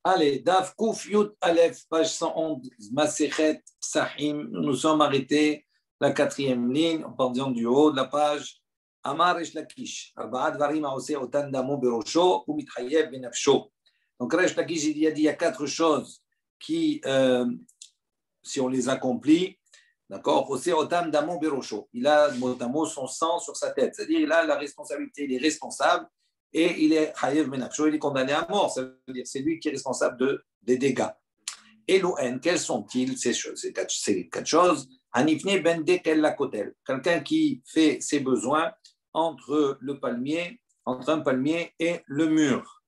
Allez, Daf Kouf Yud Aleph, page 111, Masechet Psachim. Nous nous sommes arrêtés la quatrième ligne, en partant du haut de la page. Amar Resh Lakish, Arba'at Varim Aoseh Otan Damo Berosho, ou Mitrayev Benafsho. Donc Resh Lakish, il y a quatre choses qui, si on les accomplit, d'accord, Oseh Otan Damo Berosho. Il a mot à mot son sang sur sa tête, c'est-à-dire il a la responsabilité, il est responsable. Et il est chayev benafsho, il est condamné à mort, ça veut dire c'est lui qui est responsable des dégâts. Et l'ON, quels sont-ils ces quatre choses? Hanifne ben dekel la kotel, quelqu'un qui fait ses besoins entre un palmier et le mur.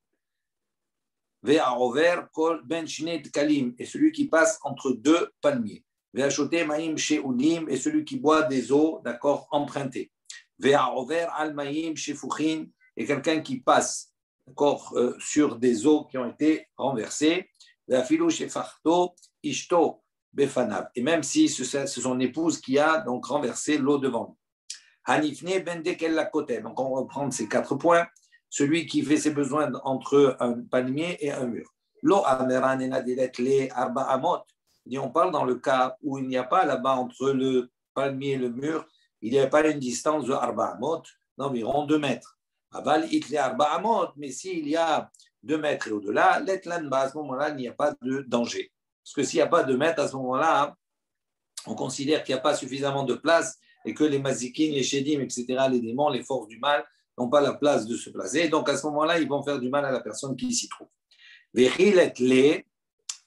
Ve'arover kol ben shnet kalim, et celui qui passe entre deux palmiers. Ve'achote maim she'ulim, et celui qui boit des eaux, d'accord, empruntées. Ve'arover al maim shefuchin, et quelqu'un qui passe sur des eaux qui ont été renversées, et même si c'est son épouse qui a donc renversé l'eau devant lui. Donc on reprend ces 4 points. Celui qui fait ses besoins entre un palmier et un mur. Et on parle dans le cas où il n'y a pas là-bas entre le palmier et le mur, il n'y a pas une distance de arba amot d'environ 2 mètres. Mais s'il y a 2 mètres et au-delà, à ce moment-là, il n'y a pas de danger. Parce que s'il n'y a pas de 2 mètres, à ce moment-là, on considère qu'il n'y a pas suffisamment de place et que les mazikin, les shedim, etc., les démons, les forces du mal, n'ont pas la place de se placer. Donc à ce moment-là, ils vont faire du mal à la personne qui s'y trouve.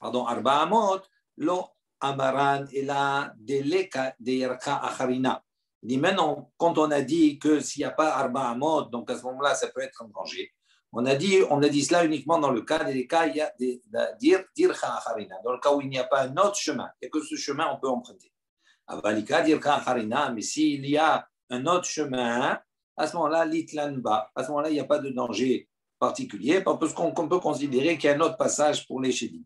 Arba amot, lo amaran ela deleka deyarka acharina. Il dit maintenant, quand on a dit que s'il n'y a pas Arba Amot, donc à ce moment-là, ça peut être un danger. On a dit cela uniquement dans le cas des cas, il y a Dircha Acharina, dans le cas où il n'y a pas un autre chemin, et que ce chemin, on peut emprunter. Avalika Dircha Acharina, mais s'il y a un autre chemin, à ce moment-là, l'Itlanba, à ce moment-là, il n'y a pas de danger particulier, parce qu'on peut considérer qu'il y a un autre passage pour les Shedim.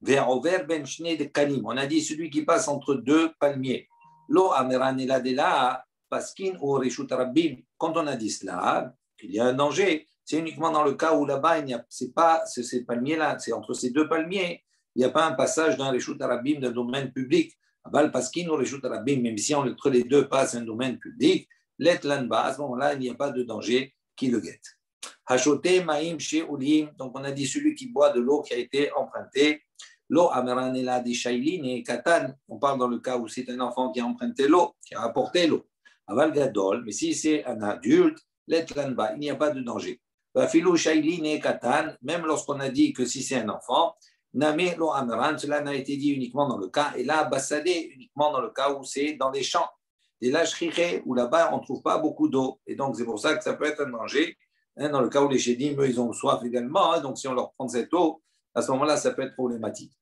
Ve'over ben shne de kanim, on a dit celui qui passe entre 2 palmiers. Lo ameran eladela paskin ou reshut rabbim. Quand on a dit cela, qu'il y a un danger, c'est uniquement dans le cas où là-bas, c'est pas ces palmiers-là, c'est entre ces 2 palmiers, il n'y a pas un passage d'un reshut rabbim d'un domaine public. Abal paskin ou reshut rabbim, même si entre les deux passe un domaine public, l'etlanba, à ce moment-là, il n'y a pas de danger qui le guette. Hachote maim she ulim, donc on a dit celui qui boit de l'eau qui a été empruntée. L'eau amaranela di shailin et katan, on parle dans le cas où c'est un enfant qui a emprunté l'eau, qui a apporté l'eau. Aval gadol, mais si c'est un adulte, l'etlanba, il n'y a pas de danger. Filou shailin et katan, même lorsqu'on a dit que si c'est un enfant, name lo amaran, cela n'a été dit uniquement dans le cas, et là, bassadé, uniquement dans le cas où c'est dans les champs. Et là, shrire, où là-bas, on ne trouve pas beaucoup d'eau. Et donc, c'est pour ça que ça peut être un danger. Dans le cas où les chédim, eux, ils ont soif également, donc si on leur prend cette eau, à ce moment-là, ça peut être problématique.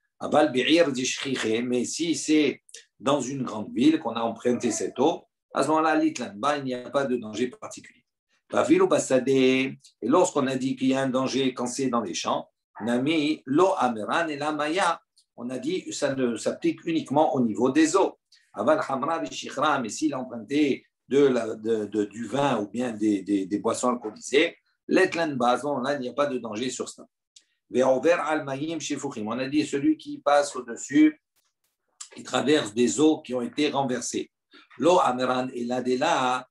Mais si c'est dans une grande ville qu'on a emprunté cette eau, à ce moment-là, il n'y a pas de danger particulier. Et lorsqu'on a dit qu'il y a un danger quand c'est dans les champs, Nami, lo ameran et la maya, on a dit que ça ne s'applique uniquement au niveau des eaux. Aval hamra bishikra, mais s'il a emprunté du vin ou bien des boissons alcoolisées, l'etlan bazon, là, il n'y a pas de danger sur ça. On a dit celui qui passe au-dessus, qui traverse des eaux qui ont été renversées. L'eau ameran et l'adela,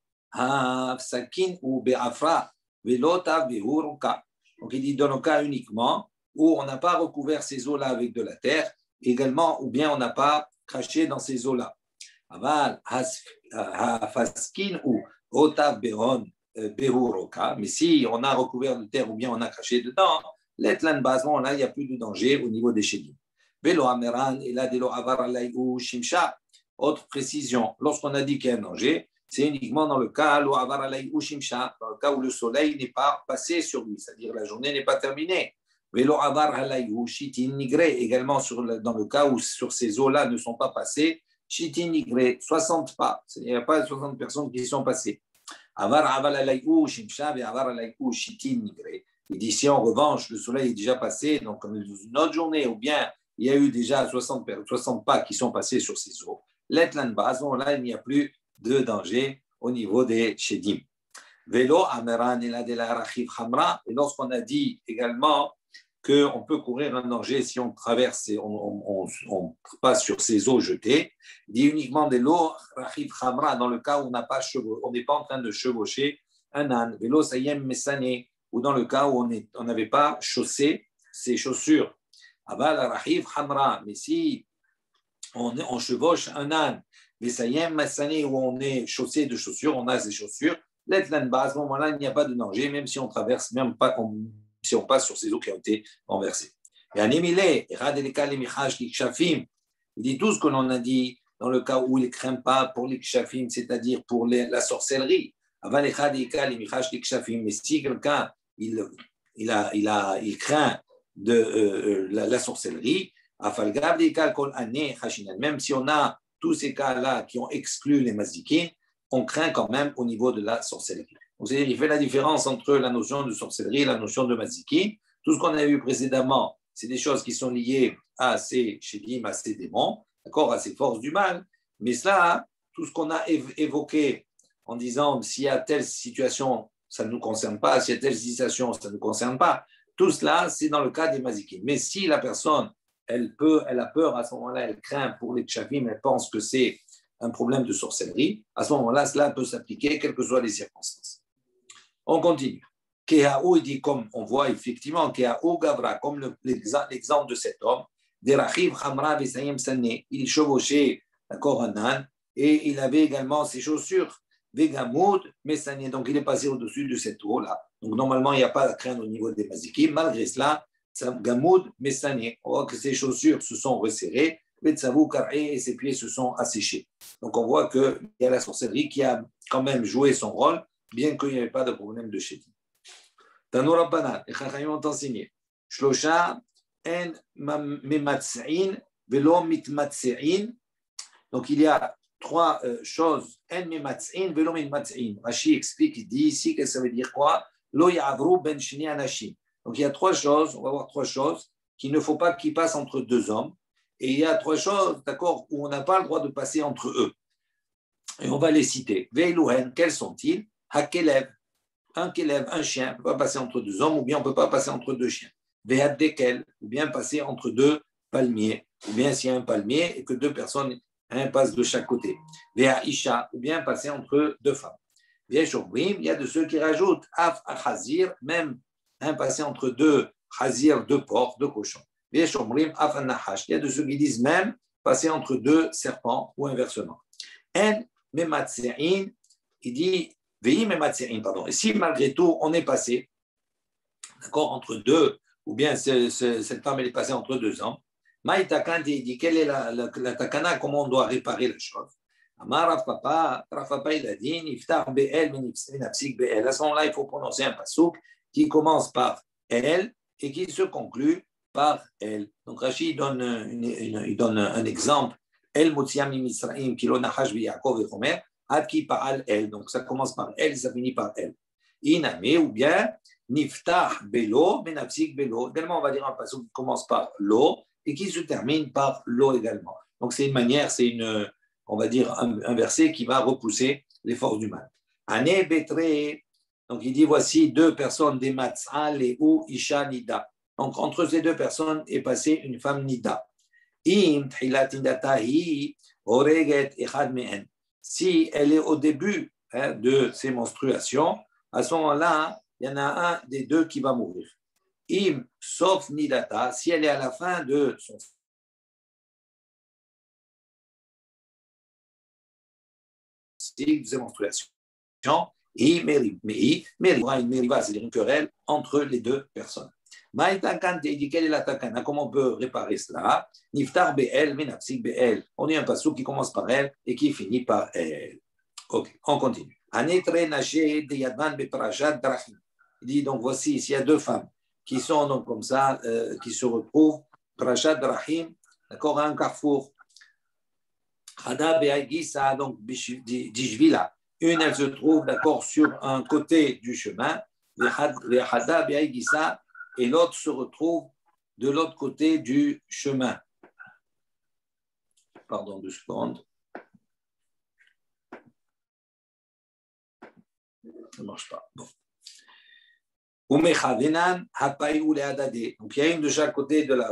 sakin ou be'afra, velota behuruka. Donc il dit dans le cas uniquement où on n'a pas recouvert ces eaux-là avec de la terre, également, ou bien on n'a pas craché dans ces eaux-là. Aval, faskin ou ota behon behuruka. Mais si on a recouvert de terre ou bien on a craché dedans, l'etlan basement, là, il n'y a plus de danger au niveau des chédim. Velo ameran, et là, de lo avar alayou shimsha. Autre précision, lorsqu'on a dit qu'il y a un danger, c'est uniquement dans le cas lo avar alayou shimsha, dans le cas où le soleil n'est pas passé sur lui, c'est-à-dire la journée n'est pas terminée. Velo avar alayou shitin nigre, également dans le cas où sur ces eaux-là ne sont pas passées, shitin nigre, 60 pas, il n'y a pas 60 personnes qui y sont passées. Avar alayou shimsha, ve avar alayou shitin nigre. Il dit si en revanche le soleil est déjà passé, donc comme une autre journée, ou bien il y a eu déjà 60 pas qui sont passés sur ces eaux, l'etlanba, à ce moment-là, il n'y a plus de danger au niveau des shedim. Vélo, ameran, et lorsqu'on a dit également qu'on peut courir un danger si on traverse et on passe sur ces eaux jetées. Il dit uniquement de l'eau, Rachid Khamra, dans le cas où on n'est pas en train de chevaucher un âne, vélo Sayem Messané, ou dans le cas où on n'avait pas chaussé ses chaussures. Aval Rachid Khamra, mais si on chevauche un âne, Messayem Messané, où on est chaussé de chaussures, on a ses chaussures, à ce moment-là, il n'y a pas de danger, même si on traverse, même pas, si on passe sur ces eaux qui ont été renversées. Et il dit tout ce que l'on a dit dans le cas où il ne craint pas pour les kshafim, c'est-à-dire pour la sorcellerie. Mais si quelqu'un il craint de la sorcellerie, même si on a tous ces cas-là qui ont exclu les mazikin, on craint quand même au niveau de la sorcellerie. Donc, c'est-à-dire qu'il fait la différence entre la notion de sorcellerie et la notion de mazikin. Tout ce qu'on a vu précédemment, c'est des choses qui sont liées à ces chédim, à ces démons, d'accord, à ces forces du mal. Mais cela, tout ce qu'on a évoqué en disant s'il y a telle situation, ça ne nous concerne pas, s'il y a telle situation, ça ne nous concerne pas, tout cela, c'est dans le cas des mazikin. Mais si la personne, elle a peur à ce moment-là, elle craint pour les tchavim, elle pense que c'est un problème de sorcellerie, à ce moment-là, cela peut s'appliquer, quelles que soient les circonstances. On continue. Kehaou, il dit, comme on voit effectivement, Kehaou Gavra, comme l'exemple de cet homme, Derachiv Hamra Vesayem Sané, il chevauchait un âne et il avait également ses chaussures, Vegamoud Messané, donc il est passé au-dessus de cette eau-là. Donc normalement, il n'y a pas à craindre au niveau des mazikim. Malgré cela, Gamoud Messané, on voit que ses chaussures se sont resserrées, et ses pieds se sont asséchés. Donc on voit qu'il y a la sorcellerie qui a quand même joué son rôle, bien qu'il n'y avait pas de problème de chédim. Tanour Rabbanan, les Chachamim ont enseigné. Shlosha en mematz'in velo mitmatz'in. Donc il y a trois choses. En mematz'in velo mitmatz'in. Rashi explique, il dit ici que ça veut dire quoi? Lo ya'avru ben shni anashim. Donc il y a trois choses, on va voir trois choses qu'il ne faut pas qu'ils passent entre deux hommes. Et il y a trois choses, d'accord, où on n'a pas le droit de passer entre eux. Et on va les citer. Veiluhen, quels sont-ils? Hakelev, un kelev, un chien, on ne peut pas passer entre deux hommes, ou bien on ne peut pas passer entre deux chiens. Vehat dekel, ou bien passer entre deux palmiers, ou bien s'il y a un palmier et que deux personnes, un passe de chaque côté. Veha isha, ou bien passer entre deux femmes. Veha shomrim, il y a de ceux qui rajoutent af achazir, même un passer entre deux chazir, deux porcs, deux cochons. Veha shomrim af anahash, il y a de ceux qui disent même passer entre deux serpents ou inversement. En mematse'in, il dit pardon. Et si malgré tout on est passé, d'accord, entre deux, ou bien cette femme elle est passée entre deux hommes, Maïtakan dit quelle est la takana, comment on doit réparer la chose. Amar Rav Papa il a dit Niftar Be'el Minapsik Be'el. À ce moment-là, il faut prononcer un pasouk qui commence par elle et qui se conclut par elle. Donc Rashi donne un exemple. El Mutziam Misraim Kilo Nahash Yaakov et Homer. Adki Pa'al El. Donc ça commence par elle, ça finit par elle. Iname ou bien Niftah Belo, Menapsik Belo. Également, on va dire un passage qui commence par l'eau et qui se termine par l'eau également. Donc c'est une manière, on va dire un verset qui va repousser les forces du mal. Ane Betre. Donc il dit voici deux personnes des Matzal et ou Isha Nida. Donc entre ces deux personnes est passée une femme Nida. Im Tchilat Nidatahi Oreget Echad Mehen. Si elle est au début de ses menstruations, à ce moment-là, il y en a un des deux qui va mourir. Im, sauf Nidata, si elle est à la fin de son cycle de ses menstruations, il aura une mériva, c'est-à-dire une querelle entre les deux personnes. Maïtakan te dit quelle est la takana, comment on peut réparer cela? Niftar be'el, menapsik be'el. On a un passage qui commence par elle et qui finit par elle. Ok, on continue. Anetre naché de yadman be'parashat drachim. Il dit donc voici, s'il y a deux femmes qui sont donc comme ça, qui se retrouvent, parashat drachim, d'accord, à un carrefour. Hada be'agisa, donc dishvila. Une, elle se trouve, d'accord, sur un côté du chemin, Hada be'agisa, et l'autre se retrouve de l'autre côté du chemin. Pardon, 2 secondes. Ça ne marche pas. Bon. Donc, il y a une de chaque côté de la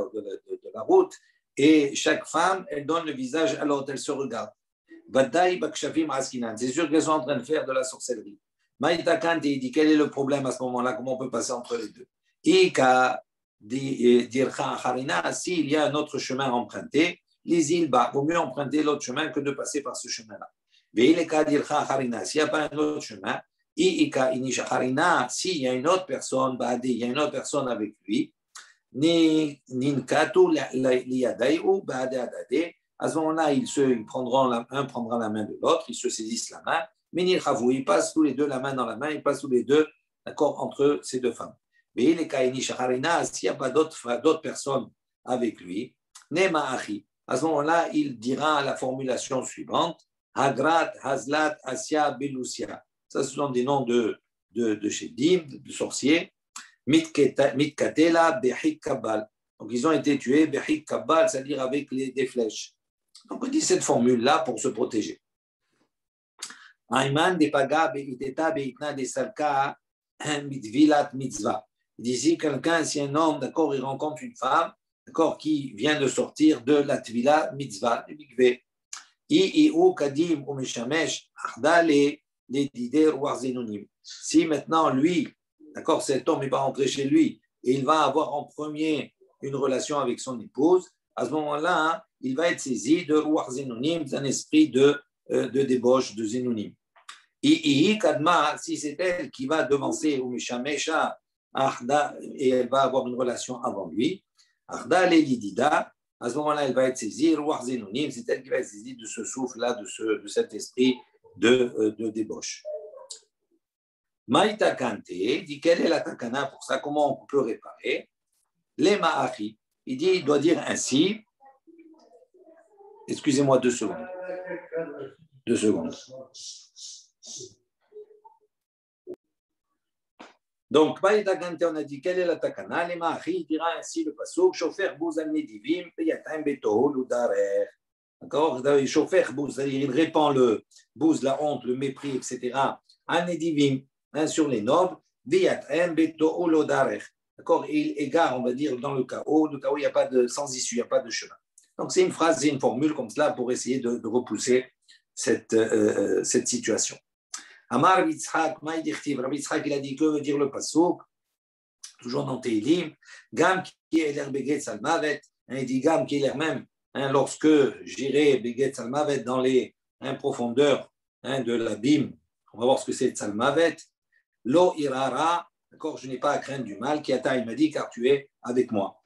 route et chaque femme, elle donne le visage à l'autre, elle se regarde. C'est sûr qu'elles sont en train de faire de la sorcellerie. Maïta Kant, il dit quel est le problème à ce moment-là, comment on peut passer entre les deux. S'il y a un autre chemin à emprunter, les îles bas, vaut mieux emprunter l'autre chemin que de passer par ce chemin-là. S'il n'y a pas un autre chemin, s'il y a une autre personne, il y a une autre personne avec lui, à ce moment-là, ils prendront un prendra la main de l'autre, ils se saisissent la main, mais ils passent tous les deux la main dans la main, ils passent tous les deux, d'accord, entre ces deux femmes. Mais s'il n'y a pas d'autres personnes avec lui, à ce moment-là, il dira la formulation suivante, Hagrat, Hazlat, Asya, Belusia. Ça, ce sont des noms de Shedim, de sorciers. Mitkatela, Behik Kabbal. Donc, ils ont été tués, Behik Kabbal, c'est-à-dire avec des flèches. Donc, on dit cette formule-là pour se protéger. Ayman de Paga, Beiteta, Beitna, de Salka, Mitvilat, Mitzvah. Il dit si quelqu'un, si un homme, d'accord, il rencontre une femme, d'accord, qui vient de sortir de la Tvila, Mitzvah, du Mikveh. Si maintenant lui, d'accord, cet homme il va rentrer chez lui et il va avoir en premier une relation avec son épouse, à ce moment-là, hein, il va être saisi de Ruach Zenonim, d'un esprit de débauche, de Zenonim. Si c'est elle qui va devancer ou Mishamesha, et elle va avoir une relation avant lui, Arda Lelidida, à ce moment-là, elle va être saisie, Ruach Zenonim, c'est elle qui va être saisie de ce souffle-là, de cet esprit de débauche. Maïta Kante dit quelle est la takana pour ça, comment on peut réparer. Les ma'achi, il dit, il doit dire ainsi. Excusez-moi 2 secondes. 2 secondes. Donc, Maïta Kante, on a dit quelle est la takana. Les ma'achi, il dira ainsi le pasuk, Shofer bouz al nedivim, peyatim betohu l'udarer. D'accord? Shofer bouz, c'est-à-dire il répand le bouz, la honte, le mépris, etc. Al nedivim. Sur les nobles, d'accord, et il égare, on va dire, dans le chaos, il n'y a pas de sans issue, il n'y a pas de chemin. Donc c'est une phrase, c'est une formule comme cela pour essayer de repousser cette situation. Amar Yitzhak, Maïdichtiv, Rabbi Yitzhak, il a dit que veut dire le pasuk, toujours dans Teilim, Gam qui est l'air Beget Salmavet, il dit Gam qui est l'air même, lorsque j'irai Beget Salmavet dans les profondeurs de l'abîme, on va voir ce que c'est Salmavet. Lo irara, d'accord, je n'ai pas à craindre du mal, qui il m'a dit, car tu es avec moi.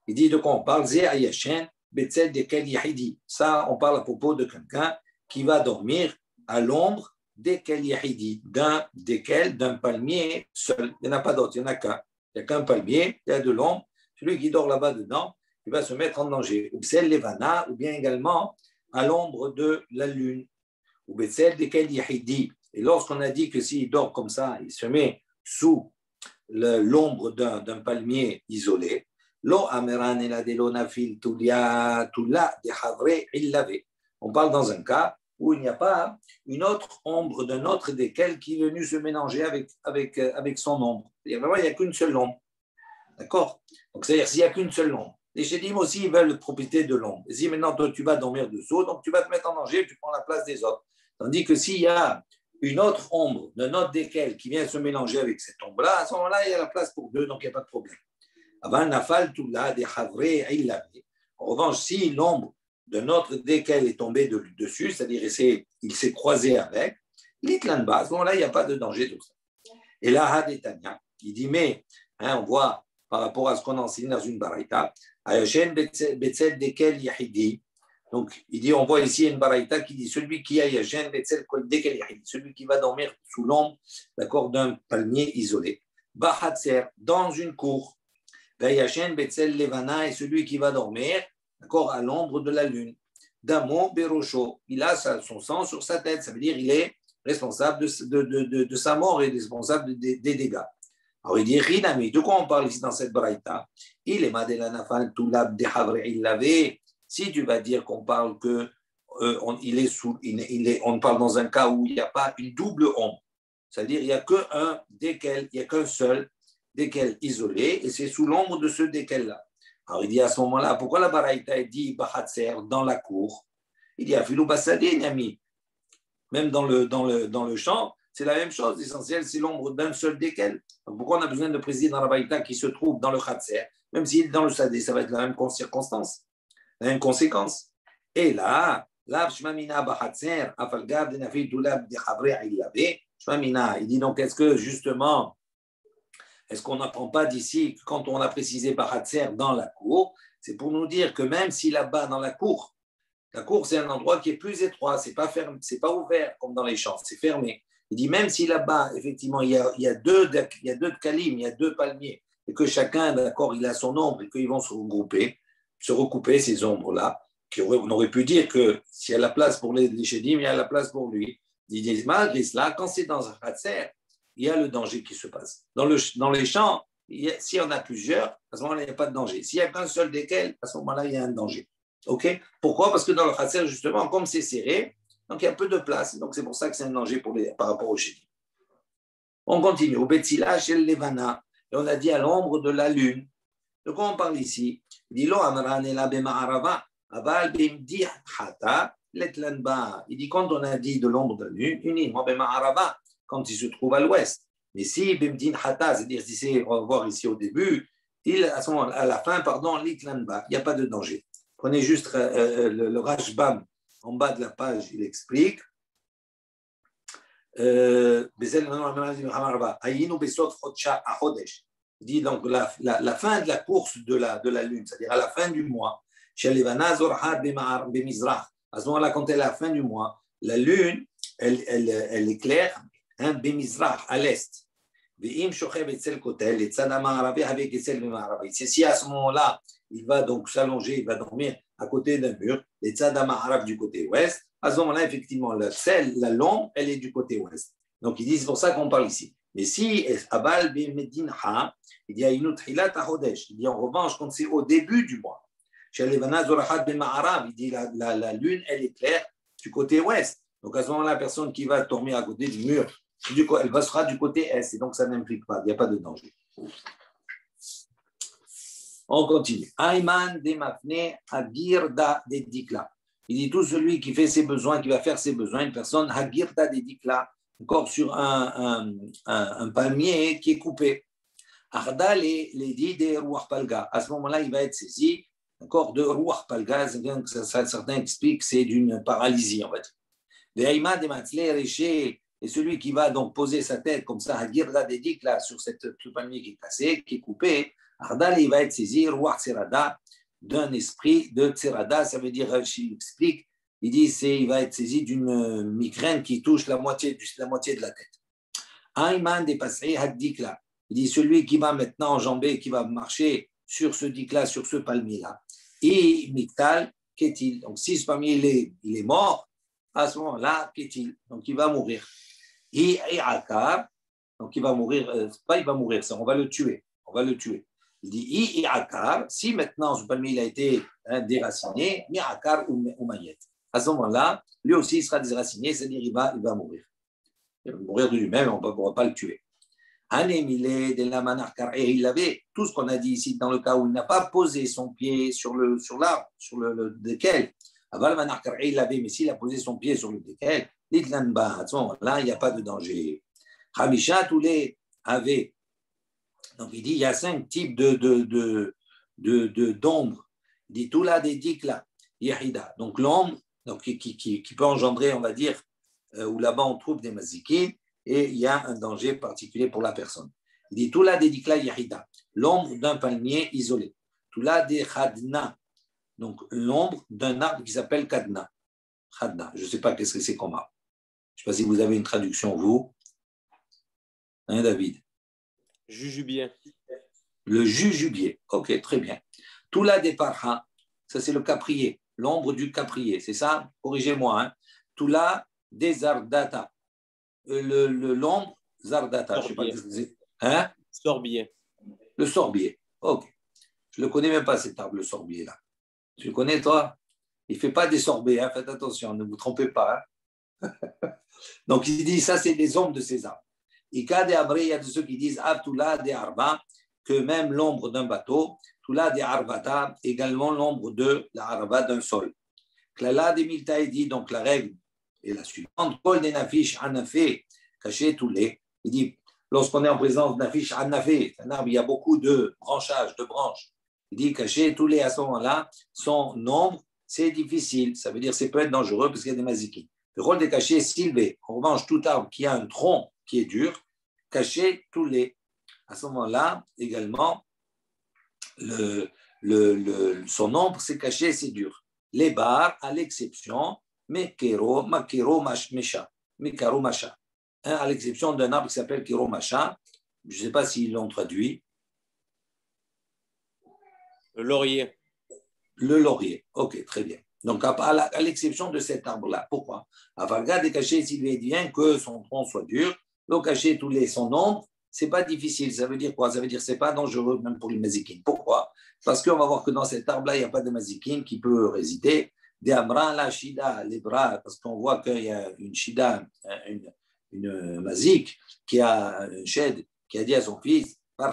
Il dit de quoi on parle, Zé ayashen, betzel dekel yahidi. Ça, on parle à propos de quelqu'un qui va dormir à l'ombre dekel yahidi, d'un palmier seul. Il n'y en a pas d'autre, il n'y en a qu'un. Il n'y a qu'un palmier, il y a de l'ombre. Celui qui dort là-bas dedans, il va se mettre en danger. Ou betsel levana, ou bien également à l'ombre de la lune. Ou betzel dekel yahidi. Et lorsqu'on a dit que s'il dort comme ça, il se met sous l'ombre d'un palmier isolé, on parle dans un cas où il n'y a pas une autre ombre d'un autre desquels qui est venu se mélanger avec son ombre. Il n'y a qu'une seule ombre. D'accord? Donc, c'est-à-dire s'il n'y a qu'une seule ombre. Les chédim aussi, ils veulent profiter de l'ombre. Et si maintenant, toi, tu vas dormir dessous, donc tu vas te mettre en danger, tu prends la place des autres. Tandis que s'il y a une autre ombre d'un autre desquels qui vient se mélanger avec cette ombre-là, à ce moment-là, il y a la place pour deux, donc il n'y a pas de problème. En revanche, si l'ombre d'un autre desquels est tombée dessus, c'est-à-dire il s'est croisé avec, l'itlan à ce moment-là, il n'y a pas de danger de ça. Et là, Hadetania, il dit, mais on voit par rapport à ce qu'on enseigne dans une baraïta, Ayashen Betzel Dekel Yahidi. Donc, il dit, on voit ici une baraïta qui dit celui qui a Yashen Betzel Dekel Yahidi, celui qui va dormir sous l'ombre, d'accord, d'un palmier isolé. Bahatzer, dans une cour. Yashen Betzel Levana est celui qui va dormir, d'accord, à l'ombre de la lune. Damo Berosho, il a son sang sur sa tête, ça veut dire il est responsable de sa mort et responsable des dégâts. Alors il dit, Rinami, de quoi on parle ici dans cette braïta? Il est Madelanafal Toulab de Havre, il l'avait. Si tu vas dire qu'on parle que on parle dans un cas où il n'y a pas une double ombre, c'est-à-dire il n'y a qu'un desquels, il n'y a qu'un seul dékel isolé, et c'est sous l'ombre de ce dékel-là. Alors il dit à ce moment-là, pourquoi la baraïta dit Bahatser dans la cour? Il dit Afilou Bassadin, ami. Même dans le champ, c'est la même chose. L'essentiel, c'est l'ombre d'un seul dékel. Donc pourquoi on a besoin de préciser dans la baraïta qui se trouve dans le Khatser, même s'il est dans le Sadé, ça va être la même circonstance, la même conséquence. Et là, Shmamina Bahatser, Afalgab, Denafi, Doulab, Dechabre, Ayabe. Shmamina, il dit donc, est-ce que justement, est-ce qu'on n'apprend pas d'ici, quand on a précisé Bahatser dans la cour, c'est pour nous dire que même si là-bas, dans la cour, c'est un endroit qui est plus étroit, c'est pas fermé, c'est pas ouvert comme dans les champs, c'est fermé. Il dit même si là-bas, effectivement, il y a deux kalim, il y a deux palmiers, et que chacun, d'accord, il a son ombre et qu'ils vont se recouper ces ombres-là, on aurait pu dire que s'il y a la place pour les chédim, il y a la place pour lui. Il dit malgré cela, quand c'est dans un khatser, il y a le danger qui se passe. Dans les champs, s'il y en a plusieurs, à ce moment-là, il n'y a pas de danger. S'il n'y a qu'un seul desquels, à ce moment-là, il y a un danger. Okay. Pourquoi? Parce que dans le khatser, justement, comme c'est serré, donc il y a peu de place. Donc c'est pour ça que c'est un danger par rapport au chédim. On continue. Au Betsila, chez Levana, et on a dit à l'ombre de la lune. De quoi on parle ici? Il dit Lo amran ela bema'arava, aval bimdi hata letlanba. Il dit quand on a dit de l'ombre de la lune, uniquement bema'arava, quand il se trouve à l'ouest. Mais si bimdin hata, c'est-à-dire si c'est, on va voir ici au début, à la fin, pardon, litlanba, il n'y a pas de danger. Prenez juste le Rashbam en bas de la page, il explique. Il dit donc la fin de la course de la lune, c'est-à-dire à la fin du mois. À ce moment-là, quand elle est à la fin du mois, la lune, elle éclaire à l'est. Si à ce moment-là, il va donc s'allonger, il va dormir à côté d'un mur, les tzadama arabe du côté ouest, à ce moment-là, effectivement, la lampe, elle est du côté ouest. Donc, il dit, c'est pour ça qu'on parle ici. Mais si, Abal Medinha, il dit, il dit, en revanche, quand c'est au début du mois, il dit, la lune, elle éclaire du côté ouest. Donc, à ce moment-là, la personne qui va dormir à côté du mur, elle sera du côté est, et donc ça n'implique pas, il n'y a pas de danger. On continue. Ayman de Mafne Hagirda de Dikla. Il dit tout celui qui fait ses besoins, qui va faire ses besoins, une personne Hagirda de Dikla, encore sur un palmier qui est coupé. Arda les dit de Ruach Palga. À ce moment-là, il va être saisi encore de Ruach Palga. Certains expliquent que c'est d'une paralysie, on va dire. De Ayman de Matzle Reché. Et celui qui va donc poser sa tête comme ça, Hagirda de Dikla, sur ce palmier qui est cassé, qui est coupé, Ardal, il va être saisi, Ruach Tserada, d'un esprit de Tserada, ça veut dire, il explique, il dit, il va être saisi d'une migraine qui touche la moitié de la tête. Ayman de Pasri Haddikla, il dit, celui qui va maintenant enjamber, qui va marcher sur ce dikla, sur ce palmier-là, et Miktal, qu'est-il? Donc, si ce palmier il est mort, à ce moment-là, qu'est-il? Donc, il va mourir. Et Akar, donc il va mourir, pas il va mourir, on va le tuer. Il dit Akar, si maintenant ce palmier il a été déraciné, Akar ou Mayet. À ce moment-là, lui aussi il sera déraciné, c'est-à-dire il va mourir. Il va mourir de lui-même, on ne pourra pas le tuer. Tout ce qu'on a dit ici, dans le cas où il n'a pas posé son pied sur l'arbre, sur le déquel, mais s'il a posé son pied sur le déquel, à ce moment-là, il n'y a pas de danger. Hamisha, tous les avaient. Donc, il dit il y a 5 types d'ombre. Il dit tout là des dikla, yahida. Donc, l'ombre donc, qui peut engendrer, on va dire, où là-bas on trouve des mazikines et il y a un danger particulier pour la personne. Il dit tout là des dikla, yahida. L'ombre d'un palmier isolé. Tout là des khadna. Donc, l'ombre d'un arbre qui s'appelle kadna. Khadna. Je ne sais pas qu'est-ce que c'est comme arbre. Je ne sais pas si vous avez une traduction, vous. Hein, David? Jujubier. Le jujubier. Ok, très bien. Toula des parha, ça c'est le caprier, l'ombre du caprier, c'est ça? Corrigez-moi. Hein. Toula des zardata. L'ombre zardata. Sorbier. Je sais pas ce que c'est. Hein? Sorbier. Le sorbier. Ok. Je ne le connais même pas cet arbre, le sorbier là. Tu le connais toi? Il ne fait pas des sorbets, hein? Faites attention, ne vous trompez pas. Hein. Donc il dit ça c'est les ombres de ces arbres. Ika de Abré, il y a de ceux qui disent Abtula de Arba, que même l'ombre d'un bateau, Tula de Arvata, également l'ombre de la Arva d'un sol. Klala de Miltaï dit, donc la règle est la suivante Kol de Nafish Anafé, caché tous les. Il dit, lorsqu'on est en présence d'un Nafish Anafé, un arbre, il y a beaucoup de branchages, de branches. Il dit, caché tous les à ce moment-là, son nombre, c'est difficile. Ça veut dire que ça peut être dangereux parce qu'il y a des mazikines. Le rôle de cacher Sylvé, en revanche, tout arbre qui a un tronc qui est dur, cacher tous les. À ce moment-là, également, son nombre, c'est caché, c'est dur. Les bars, à l'exception, Makero Mesha. Mekaro Masha. À l'exception d'un arbre qui s'appelle Kero Masha. Je ne sais pas s'ils l'ont traduit. Le laurier. Le laurier. Ok, très bien. Donc, à l'exception de cet arbre-là. Pourquoi? Avarga de cacher s'il vient que son tronc soit dur, donc cacher tous les son nombre, c'est pas difficile. Ça veut dire quoi? Ça veut dire que c'est pas dangereux même pour les mazikines. Pourquoi? Parce qu'on va voir que dans cet arbre-là, il n'y a pas de mazikine qui peut résider. Des amra, la shida, les bras, parce qu'on voit qu'il y a une shida, une mazik, qui a un shed, qui a dit à son fils, il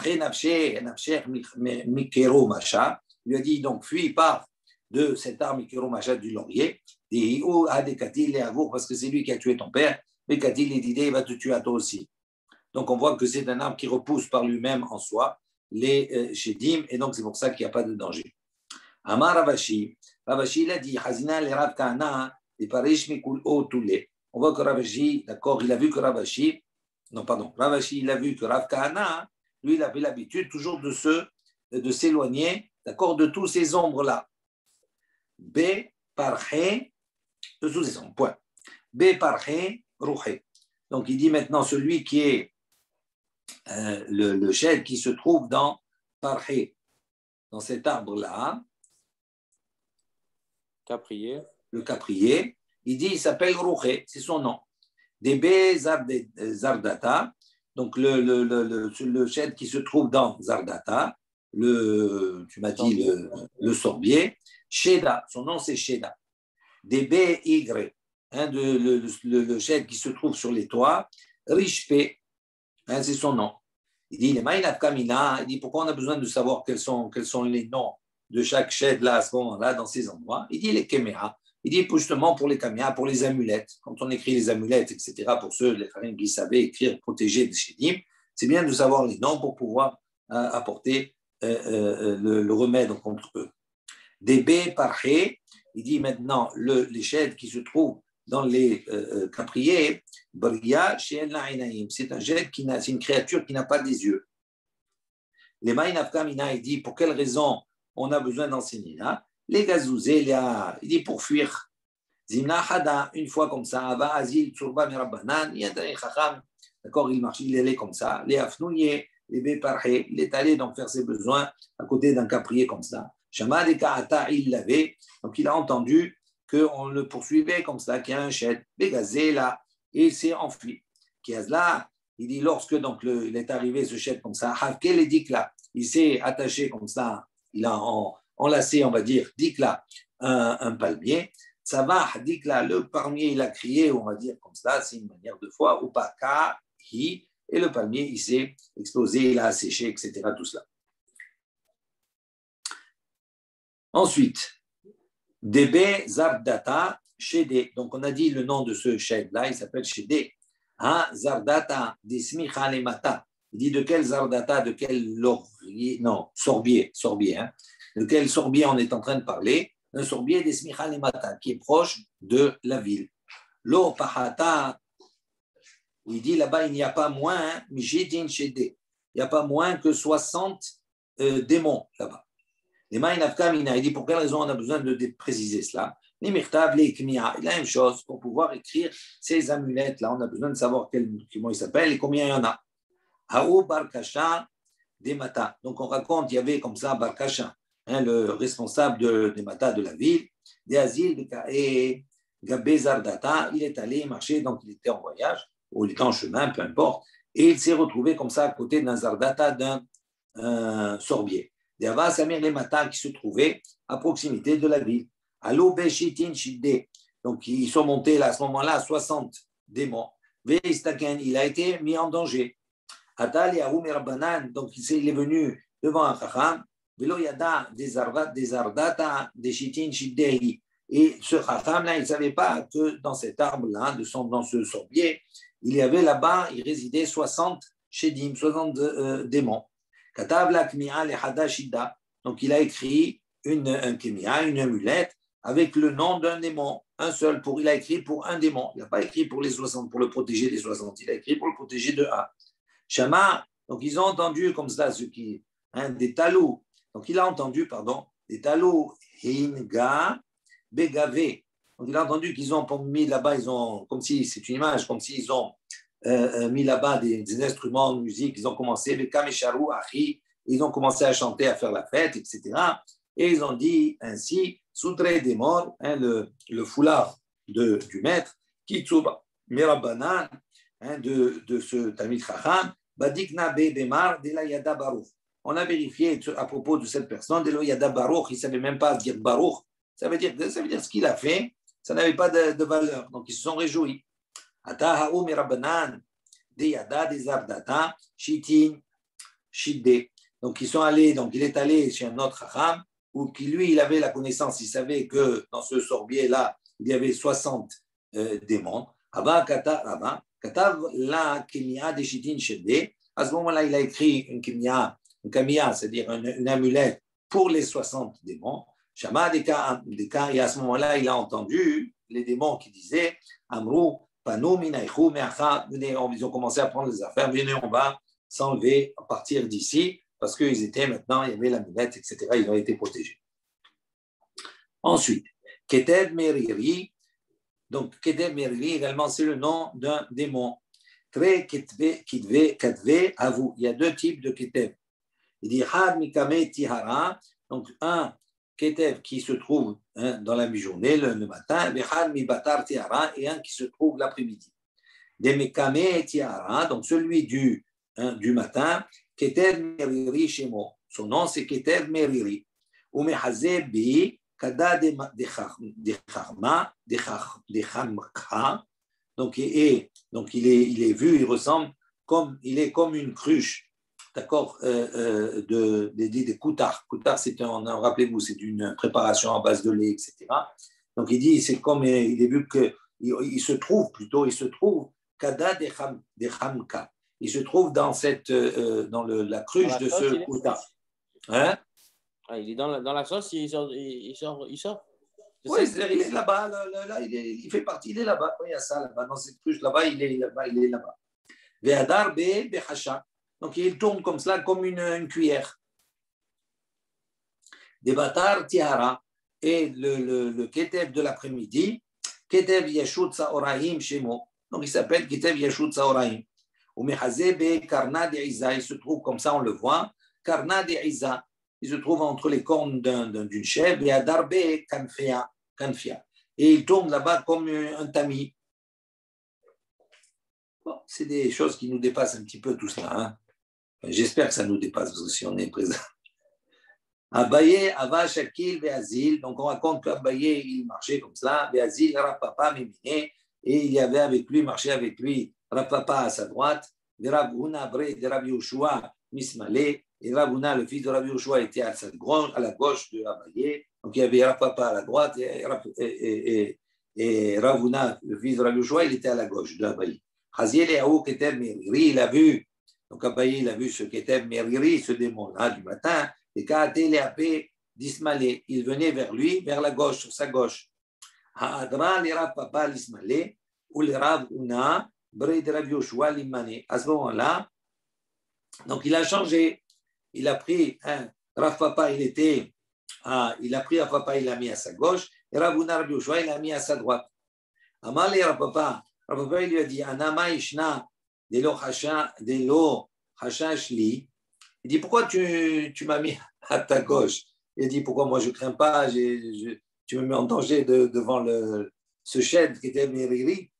lui a dit donc fuis, pars de cet arbre Mikero Macha du laurier, parce que c'est lui qui a tué ton père, mais Katil est dit il va te tuer à toi aussi. Donc on voit que c'est un arbre qui repousse par lui-même en soi les Shedim, et donc c'est pour ça qu'il n'y a pas de danger. Amar Ravashi, Ravashi il a dit Hazina le Rav Kahana, et Parish Mikul O Toulé. On voit que Ravashi, d'accord, il a vu que Ravashi, il a vu que Rav Kahana, lui, il avait l'habitude toujours de s'éloigner, d'accord, de tous ces ombres-là. B parhe, de tous ces ombres, point. B parhe, rouhe. Donc il dit maintenant celui qui est le shed qui se trouve dans parhe, dans cet arbre-là, Caprier. le caprier, il dit il s'appelle rouhe, c'est son nom. DB Zardata, donc le shed qui se trouve dans Zardata, tu m'as dit le sorbier, Sheda, son nom c'est Sheda. DB Y, le shed qui se trouve sur les toits, Rishpe, c'est son nom. Il dit, il dit pourquoi on a besoin de savoir quels sont les noms de chaque shed là à ce moment-là, dans ces endroits. Il dit les Keméa. Il dit justement pour les caméas, pour les amulettes. Quand on écrit les amulettes, etc., pour ceux les Harim qui savaient écrire, protéger des Shedim, c'est bien de savoir les noms pour pouvoir apporter le remède contre eux. DB Parhe, il dit maintenant les sheds qui se trouvent dans les capriers, Bria She'en La'inaim, c'est un shed c'est une créature qui n'a pas des yeux. Les Ma'inafkamina, il dit pour quelle raison on a besoin d'enseigner là? Les gazouzés, il dit pour fuir. Zimna Hada, une fois comme ça, Ava Azil, Tsurba Mirabanan, Yadari Chacham, d'accord, il marche, il allait comme ça. Les Afnouye, les Beparhe, il est allé donc faire ses besoins à côté d'un caprier comme ça. Shama de Kaata, il l'avait, donc il a entendu qu'on le poursuivait comme ça, qu'il y a un shed, Begazé là, et il s'est enfui. Kiazla, il dit lorsque donc il est arrivé ce shed comme ça, Havkel et Dikla, il s'est attaché comme ça, il a enlacé, on va dire, Dikla, un palmier. Ça va, Dikla, le palmier, il a crié, on va dire comme ça, c'est une manière de fois, ou pas, Ka, Hi, et le palmier, il s'est explosé, il a séché, etc., tout cela. Ensuite, Debe Zardata, Shede. Donc, on a dit le nom de ce shed-là, il s'appelle Shede. Hein, Zardata, Dismicha Lemata. Il dit de quel Zardata, de quel laurier, non, sorbier, hein, de quel sorbier on est en train de parler? Un sorbier des Smicha Lemata, qui est proche de la ville. Lo Pahata, il dit là-bas, il n'y a pas moins, Mijidin Shede. Il n'y a pas moins que 60 démons là-bas. Les Ma'inafkamina, il dit pour quelle raison on a besoin de préciser cela? Les Mirtav, les Kmiya, il a la même chose pour pouvoir écrire ces amulettes-là. On a besoin de savoir comment ils s'appellent et combien il y en a. Haou Barkasha des Mata. Donc on raconte, il y avait comme ça Barkasha, le responsable des Mata de la ville, des Azil, et Gabé Zardata, il est allé marcher, donc il était en voyage, ou il était en chemin, peu importe, et il s'est retrouvé comme ça à côté d'un Zardata, d'un sorbier. Des Ava Samir les Mata qui se trouvaient à proximité de la ville. Allo Beshitin Shidde. Donc ils sont montés là, à ce moment-là à 60 démons. il a été mis en danger. Donc il est venu devant un chacham, et ce chacham-là, il ne savait pas que dans cet arbre-là, dans ce sorbier, il y avait là-bas, il résidait 60 shedim, 60 démons. Donc il a écrit un kémia, une amulette, avec le nom d'un démon, un seul, il a écrit pour un démon. Il n'a pas écrit pour les 60, pour le protéger des 60, il a écrit pour le protéger de un. Shama, donc ils ont entendu comme ça, des talous. Donc il a entendu, des talous, hinga, begavé. Donc il a entendu qu'ils ont mis là-bas, comme si, c'est une image, comme s'ils ont mis là-bas des instruments de musique, ils ont commencé, le kamesharu, achi, ils ont commencé à chanter, à faire la fête, etc. Et ils ont dit ainsi, Soudre des morts, le foulard du maître, Kitsuba Mirabanan, de ce Talmid Chacham, Badikna Be Bemar de la Yada Baruch. On a vérifié à propos de cette personne, de la Yada Baruch, il ne savait même pas dire Baruch, ça veut dire ce qu'il a fait, ça n'avait pas de valeur, donc ils se sont réjouis. Ata Ha'u Mirabanan, de Yada, des Ardata, Shitin, Shidde. Donc ils sont allés, donc il est allé chez un autre Chacham, ou qui lui, il avait la connaissance, il savait que dans ce sorbier-là, il y avait 60 démons. À ce moment-là, il a écrit une kamia, c'est-à-dire une amulette pour les 60 démons. Et à ce moment-là, il a entendu les démons qui disaient Amrou, Panou, Minaïchou, Meacha, ils ont commencé à prendre les affaires, venez, on va s'enlever, partir d'ici. Parce qu'ils étaient maintenant, il y avait l'amulette, etc. Ils ont été protégés. Ensuite, Ketev Meriri. Donc, Ketev Meriri, également, c'est le nom d'un démon. Très Ketve Avu. Il y a deux types de Ketev. Il dit Had Mikame Tihara. Donc, un Ketev qui se trouve dans la mi-journée, le matin, Had Mibatar Tihara, et un qui se trouve l'après-midi. Des Mikame Tihara, donc celui du matin, Keter Meriri Shemo. Son nom, c'est Keter Meriri. Umehazé bi kada de chamka. Donc, il est vu, il ressemble il est comme une cruche, d'accord, des koutars. Koutars, rappelez-vous, c'est une préparation à base de lait, etc. Donc, il dit, c'est comme, il est vu qu'il se trouve kada de chamka. Il se trouve dans la cruche de ce koutar. Hein? Il est dans la sauce, il sort. Oui, il est là-bas, là, il fait partie, il est là-bas. Il y a ça là-bas, dans cette cruche là-bas, il est là-bas. Ve'adar be'chacha. Donc il tourne comme cela, comme une cuillère. Debatar tiara. Et le ketev de l'après-midi, ketev yeshut saoraim shemo. Donc il s'appelle ketev yeshut saoraim. Il se trouve comme ça, on le voit. Karna de Isa, il se trouve entre les cornes d'une chèvre, et à Darbe Kanfia. Et il tourne là-bas comme un tamis. Bon, c'est des choses qui nous dépassent un petit peu tout cela. Hein. J'espère que ça nous dépasse, parce que si on est présent. Abaye, Ava, Shakil, Beazil. Donc on raconte qu'Abaye, il marchait comme cela. Beazil, Rapapa, Méminé. Et il y avait avec lui, marchait avec lui, Rapapa à sa droite, Rabuna, Bre, de Rabbi Yoshua, Mismale, et Rabuna, le fils de Rabbi Yoshua, était à la gauche de Abaye. Donc il y avait Rapapa à la droite, et Rabuna, le fils de Rabbi Yoshua, il était à la gauche de Abaye. Chaziel et Aou, Keter Meriri, il a vu, donc Abaye, il a vu ce Keter Meriri, ce démon-là du matin, et Kaate Leapé d'Ismalé, il venait vers lui, vers la gauche, sur sa gauche. Ha'adra le Rav Papa l'Ismalé ou le Rav Una Bre de Rav Yoshua l'Imane. À ce moment-là, donc il a changé. Il a pris Rav Papa, il a pris Rav Papa, il l'a mis à sa gauche, et Rav Una Rav Yoshua, il l'a mis à sa droite. Amale Rav Papa, il lui a dit Anama Ishna de lo Hashashli. Il dit pourquoi tu m'as mis à ta gauche? Il dit pourquoi moi je ne crains pas, tu me mets en danger devant ce chef qui était Meriri.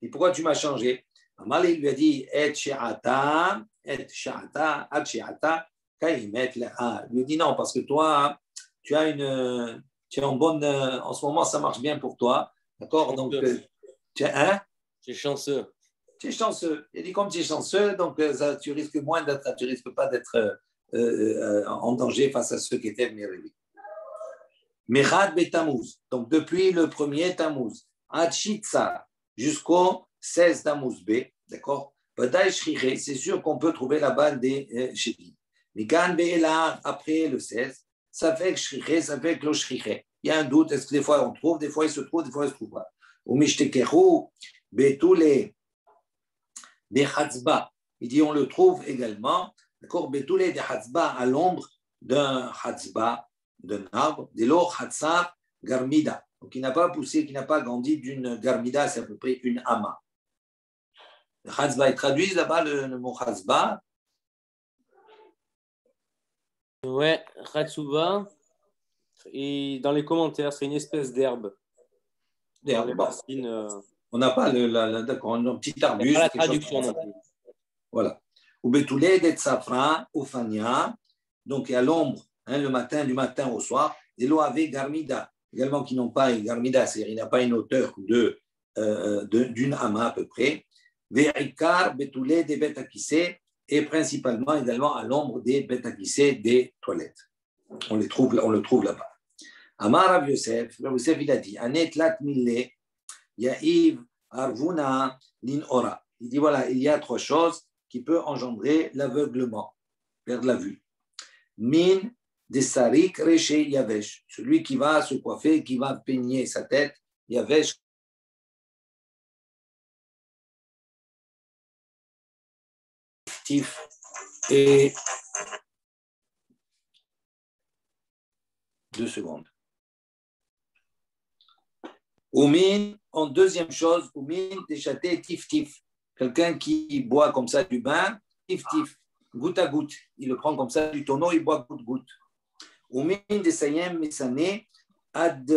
Et pourquoi tu m'as changé? Amal, il lui a dit Et she'ata, ad she'ata, kaimet lecha. Il lui a dit non, parce que toi, tu as une bonne. En ce moment, ça marche bien pour toi. D'accord? Donc, C'est chanceux. Tu es chanceux. Il dit comme tu es chanceux, donc ça, tu risques moins d'être, tu risques pas d'être en danger face à ceux qui étaient venus. Mechad Betamuz. Donc depuis le premier Tammuz, Ad Shitsa jusqu'au 16 Tammuz B, d'accord? C'est sûr qu'on peut trouver là-bas des Shittim. Mikan Be'elar après le 16, ça fait que Shriché, ça fait que le Shriché. Il y a un doute, est-ce que des fois on trouve, des fois il se trouve, des fois il ne se trouve pas. Ou Mishtekechou, Betule Bechatzba. Il dit on le trouve également, d'accord? Betule de Hatzba à l'ombre d'un Hatzba, d'un arbre, de l'eau Hatzar Garmida. Donc il n'a pas poussé, qui n'a pas grandi d'une Garmida, c'est à peu près une Ama. Le Hatzba, ils traduisent là-bas le mot Hatzba. Ouais, Ratsuba. Et dans les commentaires, c'est une espèce d'herbe. Bon, racines, on n'a pas d'accord, un petit arbuste. Pas la traduction non plus. Voilà. Ou Betulé de Safran, ou Fania, donc à l'ombre, le matin, du matin au soir, et l'eau avait Garmida, également qui n'ont pas une Garmida, c'est-à-dire il n'a pas une hauteur d'une ama à peu près. Ve'ikar, Betulé de Betakissé, et principalement également à l'ombre des Betakissé des toilettes. On le trouve là-bas. Amar Rav Yosef, il a dit, Anet lat mille, Ya'iv arvuna lin ora. Il dit voilà, il y a trois choses qui peuvent engendrer l'aveuglement, perdre la vue. Min de sarik reche yavesh, celui qui va se coiffer, qui va peigner sa tête, yavesh. Et 2 secondes. Oumin, en deuxième chose, oumin déchaté tif-tif. Quelqu'un qui boit comme ça du bain, tif-tif, goutte à goutte. Il le prend comme ça du tonneau, il boit goutte-goutte. Oumin de sayem misané ad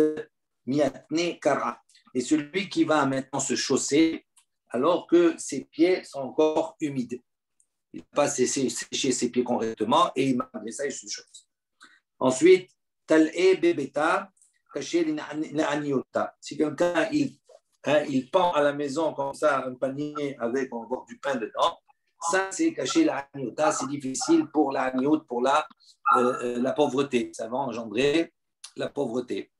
miatne kara. Et celui qui va maintenant se chausser alors que ses pieds sont encore humides. Il n'a pas séché ses pieds correctement et malgré ça, il se chausse. Ensuite, tal'e bebeta, caché l'aniota. Si quelqu'un il pend à la maison comme ça un panier avec encore du pain dedans, ça c'est caché l'aniota, c'est difficile pour l'aniot, pour la pauvreté. Ça va engendrer la pauvreté.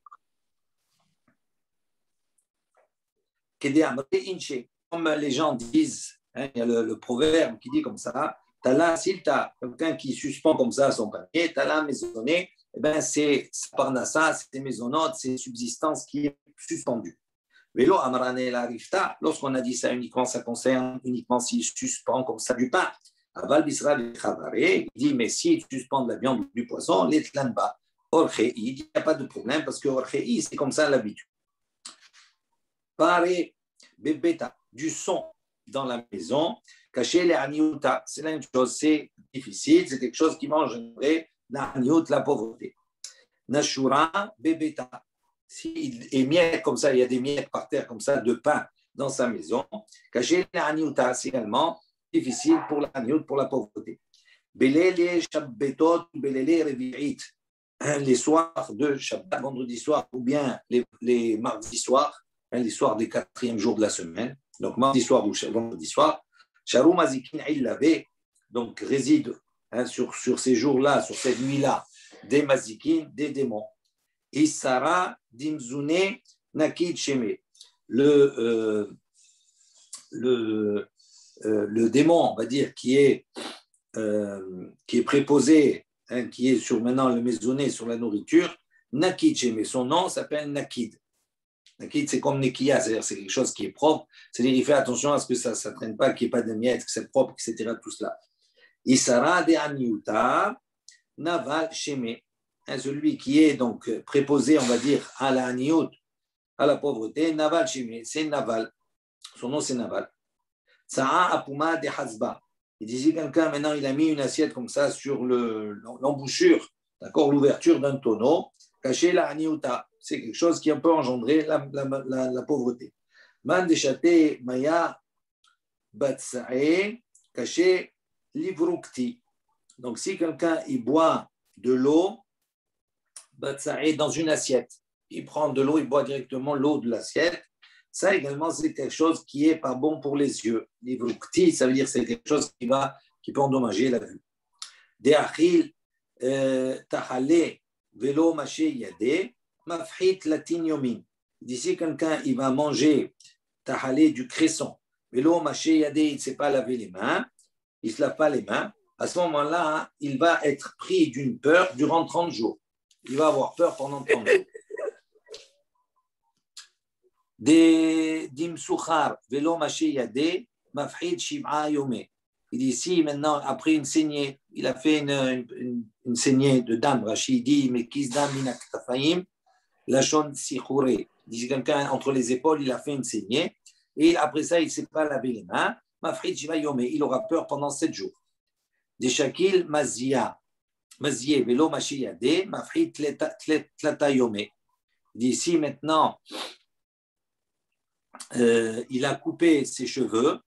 Comme les gens disent, il y a le proverbe qui dit comme ça, Tala silta, quelqu'un qui suspend comme ça son panier, Tala maisonné, eh ben c'est parnassa, c'est maisonnote, c'est subsistance qui est suspendue. Vélo amrane la rifta, lorsqu'on a dit ça uniquement, ça concerne uniquement s'il suspend comme ça du pain. Aval bisra il dit, mais s'il suspend de la viande ou du poisson, l'etlanba, orchei, il n'y a pas de problème parce que orchei, c'est comme ça l'habitude. Paré bébéta, du son dans la maison, cacher les aniuta, c'est la même chose, c'est difficile, c'est quelque chose qui m'engendrerait la aniut, la pauvreté. Nashura bébéta, s'il est miettes comme ça, il y a des miettes par terre comme ça de pain dans sa maison, cacher les aniuta, c'est également difficile pour la aniut, pour la pauvreté. Belele shabbetot, belele revi'it, les soirs de Shabbat, vendredi soir, ou bien les mardis soirs, les soirs des 4e jours de la semaine, donc mardi soir ou vendredi soir, Sharu Mazikin Illavé, donc réside sur ces jours-là, sur cette nuit-là, des Mazikin, des démons. Isara Dimzune Nakid Sheme. Le démon, on va dire, qui est préposé, qui est sur maintenant le maisonné, sur la nourriture, Nakid Sheme. Son nom s'appelle Nakid. Nakid, c'est comme Nekia, c'est-à-dire c'est quelque chose qui est propre, c'est-à-dire il fait attention à ce que ça ne traîne pas, qu'il n'y ait pas de miettes, que c'est propre, etc. Tout cela. Isara de Aniuta, Naval Sheme, celui qui est donc préposé, on va dire, à la Aniut, à la pauvreté, Naval Sheme, c'est Naval. Son nom c'est Naval. Sa'a Apuma de Hazba. Il disait quelqu'un, maintenant il a mis une assiette comme ça sur l'embouchure, d'accord, l'ouverture d'un tonneau, caché la Aniuta. C'est quelque chose qui peut engendrer la pauvreté. Man déchaté maya batsae caché livrukti. Donc, si quelqu'un il boit de l'eau, batsae dans une assiette, il prend de l'eau, il boit directement l'eau de l'assiette. Ça également, c'est quelque chose qui n'est pas bon pour les yeux. Livrukti, ça veut dire que c'est quelque chose qui peut endommager la vue. De'achil tahale velo maché yade mafhit latin yomin. D'ici quelqu'un, il va manger tahale du cresson. Velo maché yade, il ne sait pas laver les mains, il ne se lave pas les mains. À ce moment-là, il va être pris d'une peur durant 30 jours. Il va avoir peur pendant 30 jours. Dim sukhar velo maché yade mafhit shib'a yomé. Il dit ici, maintenant, après une saignée, il a fait une saignée de dame. Rachid dit, mais kis dam minak tafaim, lachon sichoure. Il dit, quelqu'un entre les épaules, il a fait une saignée. Et après ça, il ne s'est pas lavé les mains. Mafrid shiva yomé. Il aura peur pendant 7 jours. Des shakil mazia. Mazie velo machiyade, mafrid tlata yomé. Il dit ici, maintenant, il a coupé ses cheveux.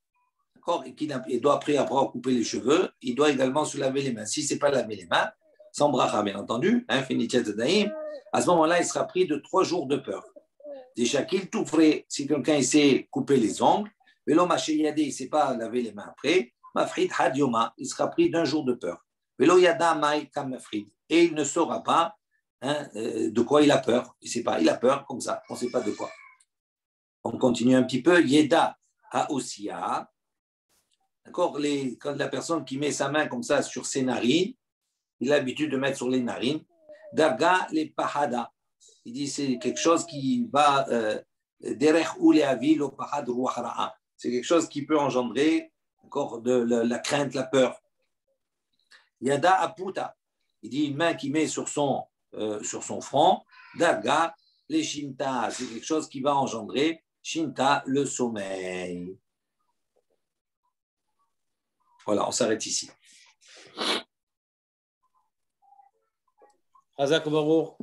Et qu'il doit, après avoir coupé les cheveux, il doit également se laver les mains. Si ce n'est pas laver les mains, sans bracha, bien entendu, à ce moment-là, il sera pris de 3 jours de peur. Des shakil tout frais, si quelqu'un sait couper les ongles, velo macheyade, il ne sait pas laver les mains après, mafrid had yoma, il sera pris d'un jour de peur. Velo yada mai kam mafrid, et il ne saura pas de quoi il a peur. Il ne sait pas, il a peur comme ça, on ne sait pas de quoi. On continue un petit peu. Yeda haosia. D'accord, quand la personne qui met sa main comme ça sur ses narines, il a l'habitude de mettre sur les narines. Darga les pahada. Il dit c'est quelque chose qui va derech ou les avis le pahad ruachra'a. C'est quelque chose qui peut engendrer encore de la crainte, la peur. Yada aputa. Il dit une main qui met sur son front. Darga les shinta. C'est quelque chose qui va engendrer shinta, le sommeil. Voilà, on s'arrête ici. Hazak Baruch.